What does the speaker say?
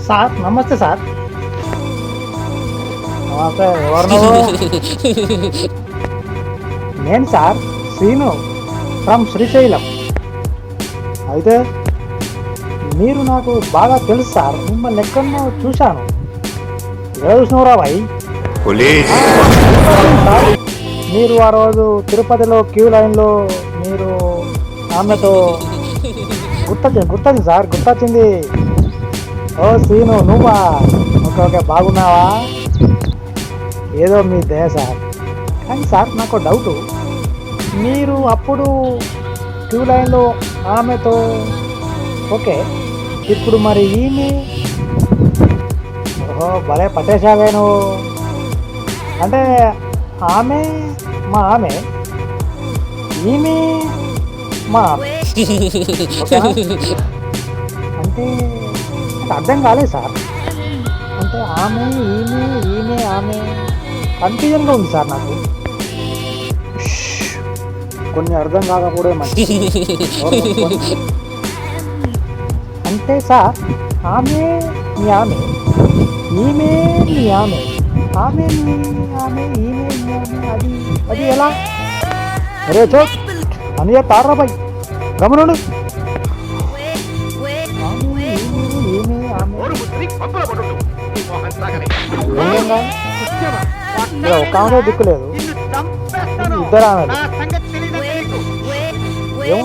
Sir నమస్తే sir. నమస్తే, ఎవరు నువ్వు? నేను సార్ శ్రీను ఫ్రమ్ శ్రీశైలం. అయితే మీరు నాకు బాగా తెలుసు సార్, మిమ్మల్ని ఎక్కడో చూశాను. ఎలా చూసినవరా భాయ్? సార్, మీరు ఆ రోజు తిరుపతిలో క్యూ లైన్లో మీరు ఆమెతో గుర్తొచ్చింది సార్, గుర్తొచ్చింది. ఓ శ్రీను నువ్వా? ఓకే ఓకే, బాగున్నావా? ఏదో మీ దయ సార్. కానీ సార్ నాకు డౌటు, మీరు అప్పుడు క్యూ లైన్లో ఆమెతో ఓకే, ఇప్పుడు మరి ఈమె ఓహో భలే పట్టేశావే నువ్వు. అంటే ఆమె మా ఆమె, ఈమె మా ఆమె. ఓకేనా? అంటే నాకు అర్థం కాలేదు సార్. అంటే ఆమె ఈమె ఈమె ఆమె కన్ఫ్యూజన్గా ఉంది సార్ నాకు. కొన్ని అర్థం కాకపోవడే మంచి. అంటే సార్ ఆమె మీ ఆమె, ఈమె మీ ఆమె, ఆమె మీ ఆమె, ఈమె మీ ఆమె, అది అది ఎలా? అరే చో అని చెప్తారా బాయ్, గమనుడు. ఒక ఆమె దిక్కులేదు, ఇద్దరు ఆమె. ఏమో